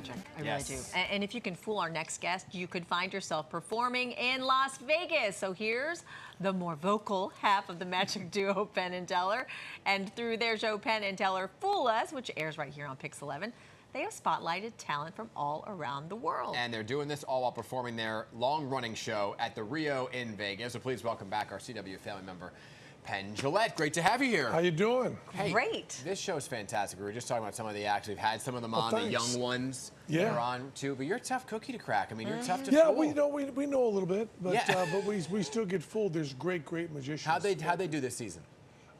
magic. I really do. And if you can fool our next guest, you could find yourself performing in Las Vegas. So here's the more vocal half of the magic duo, Penn and Teller. And through their show, Penn and Teller Fool Us, which airs right here on Pix 11, they have spotlighted talent from all around the world. And they're doing this all while performing their long-running show at the Rio in Vegas. So please welcome back our CW family member, Penn Jillette. Great to have you here. How you doing? Hey, great. This show's fantastic. We were just talking about some of the acts. We've had some of them on, the young ones that are on too. But you're a tough cookie to crack. I mean, you're tough to fool. We know a little bit, but but we still get fooled. There's great magicians. How'd they do this season?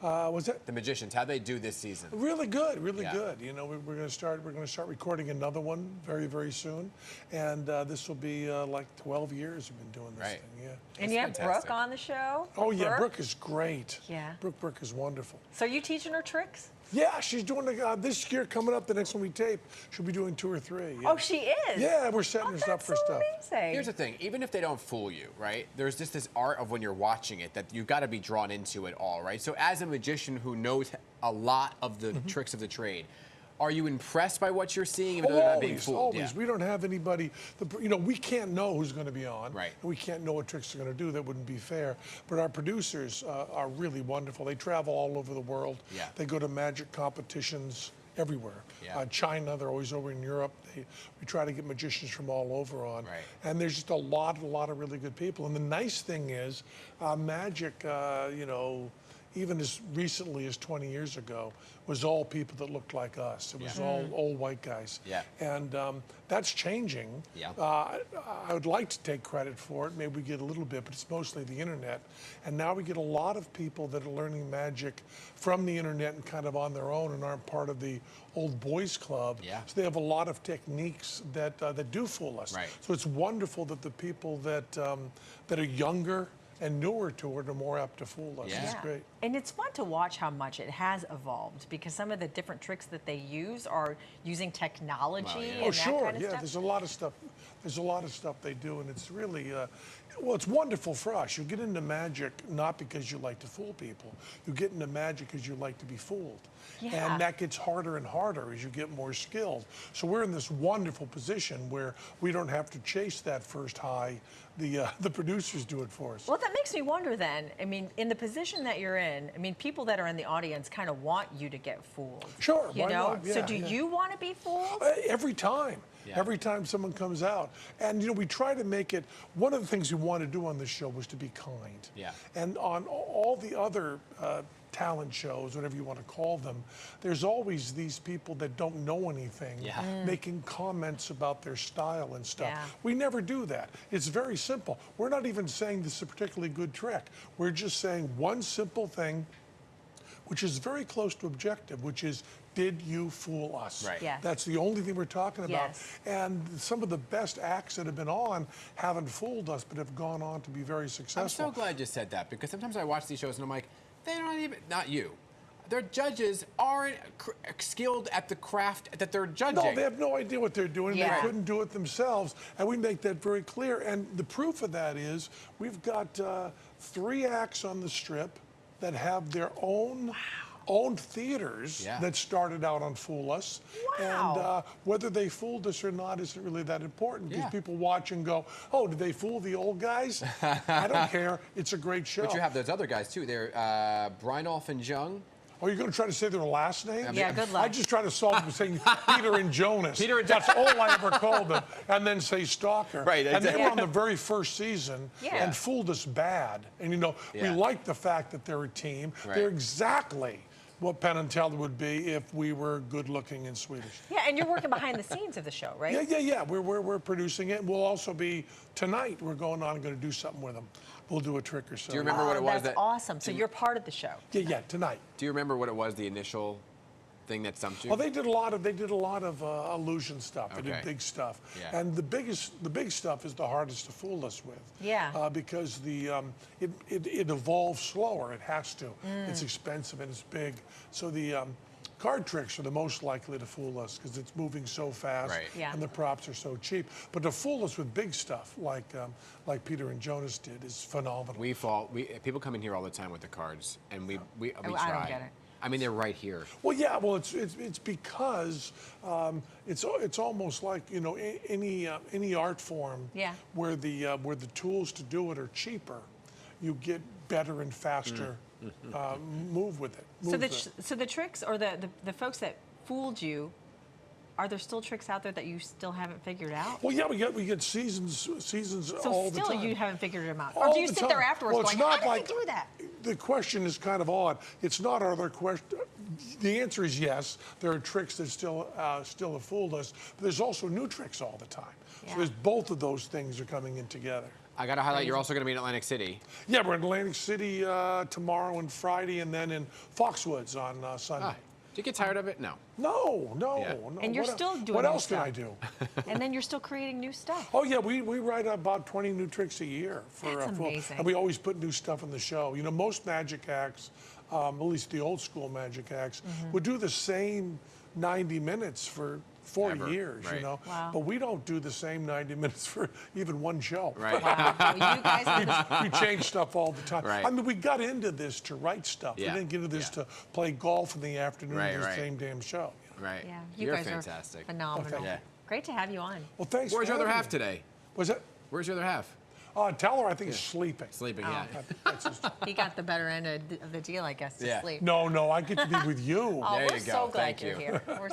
Was that the magicians? How'd they do this season? Really good, really good. You know, we're going to start recording another one very soon, and this will be like 12 years we've been doing this thing. Yeah. And you have Brooke on the show. Oh yeah, Brooke is great. Yeah. Brooke is wonderful. So are you teaching her tricks? Yeah, she's doing this year coming up. The next one we tape, she'll be doing 2 or 3. Yeah. Oh, she is. Yeah, we're setting her up for stuff. Amazing. Here's the thing: even if they don't fool you, right? There's just this art of when you're watching it that you've got to be drawn into it all, right? So as a magician who knows a lot of the tricks of the trade, are you impressed by what you're seeing, even though they're not being fooled? Always. We don't have anybody. We can't know who's going to be on. Right. And we can't know what tricks they're going to do. That wouldn't be fair. But our producers are really wonderful. They travel all over the world. Yeah. They go to magic competitions everywhere. Yeah. China, they're always over in Europe. We try to get magicians from all over on. Right. And there's just a lot of really good people. And the nice thing is, magic, even as recently as 20 years ago, was all people that looked like us. It was all old white guys. Yeah. And that's changing. Yeah. I would like to take credit for it. Maybe we get a little bit, but it's mostly the internet. And now we get a lot of people that are learning magic from the internet and kind of on their own and aren't part of the old boys club. Yeah. So they have a lot of techniques that do fool us. Right. So it's wonderful that the people that are younger and newer to it are more apt to fool us. Yeah. It's great. And it's fun to watch how much it has evolved, because some of the different tricks that they use are using technology and that kind of stuff. There's a lot of stuff. There's a lot of stuff they do, and it's really, well, it's wonderful for us. You get into magic not because you like to fool people. You get into magic because you like to be fooled. Yeah. And that gets harder and harder as you get more skilled. So we're in this wonderful position where we don't have to chase that first high. The producers do it for us. Well, that makes me wonder then, I mean, in the position that you're in, I mean, people that are in the audience kind of want you to get fooled. Sure, you why know? not? Yeah, so do you want to be fooled? Every time. Yeah. Every time someone comes out. And, we try to make it, one of the things we want to do on this show was to be kind. Yeah. And on all the other talent shows, whatever you want to call them, there's always these people that don't know anything making comments about their style and stuff. Yeah. We never do that. It's very simple. We're not even saying this is a particularly good trick. We're just saying one simple thing, which is very close to objective, which is, did you fool us? Right. Yes. That's the only thing we're talking about. Yes. And some of the best acts that have been on haven't fooled us, but have gone on to be very successful. I'm so glad you said that, because sometimes I watch these shows and I'm like, they're not even, not you. Their judges aren't skilled at the craft that they're judging. No, they have no idea what they're doing. Yeah. They couldn't do it themselves. And we make that very clear. And the proof of that is we've got 3 acts on the strip that have their own theaters that started out on Fool Us. Wow. And whether they fooled us or not isn't really that important, because people watch and go, oh, did they fool the old guys? I don't care. It's a great show. But you have those other guys too. They're Brynolf and Jung. Oh, you're going to try to say their last name? Yeah, good luck. I just try to solve it by saying Peter and Jonas. Peter and That's all I ever called them. And then say Stalker. Right. And they were on the very first season and fooled us bad. And, we like the fact that they're a team. Right. They're exactly what Penn and Teller would be if we were good looking and Swedish. Yeah, and you're working behind the scenes of the show, right? Yeah. We're producing it. We'll also be, tonight, we're going on and going to do something with them. We'll do a trick or so. Do you remember what it was? That's awesome. So you're part of the show. Yeah, tonight. Do you remember what it was, the initial thing that stumped you? Well, they did a lot of illusion stuff. They did big stuff. Yeah. And the big stuff is the hardest to fool us with. Yeah. Because it evolves slower. It has to. It's expensive and it's big. So the card tricks are the most likely to fool us because it's moving so fast and the props are so cheap. But to fool us with big stuff like Peter and Jonas did is phenomenal. People come in here all the time with the cards, and we I try. don't get it. I mean, they're right here. Well, yeah. Well, it's because it's almost like, you know, any art form where the tools to do it are cheaper, you get better and faster move with it. So the tricks or the folks that fooled you, are there still tricks out there that you still haven't figured out? Well, yeah, we get seasons all the time. So still you haven't figured them out, or do you sit there afterwards going, how did they do that? The question is kind of odd. It's not other question. The answer is yes. There are tricks that still have fooled us. But there's also new tricks all the time. So there's both of those things are coming in together. I got to highlight, you're also going to be in Atlantic City. Yeah, we're in Atlantic City tomorrow and Friday, and then in Foxwoods on Sunday. Do you get tired of it? No. No. And you're still doing what else stuff. can I do? And then you're still creating new stuff. Oh, yeah, we write about 20 new tricks a year. That's amazing. And we always put new stuff in the show. You know, most magic acts, at least the old school magic acts, would do the same 90 minutes for 40 years, you know. Wow. But we don't do the same 90 minutes for even one show. Right. Wow. Well, you guys are We change stuff all the time. Right. I mean, we got into this to write stuff. Yeah. We didn't get into this to play golf in the afternoon in the same damn show. Right. Yeah, You're guys fantastic. are phenomenal. Yeah. Great to have you on. Well, thanks. Where's for your other having half me. today? Was it? Where's your other half? Teller, I think, is sleeping. Sleeping, Oh. yeah. That's his He got the better end of the deal, I guess, to sleep. No, I get to be with you. Oh, There we're you go. so glad Thank you're you. here. We're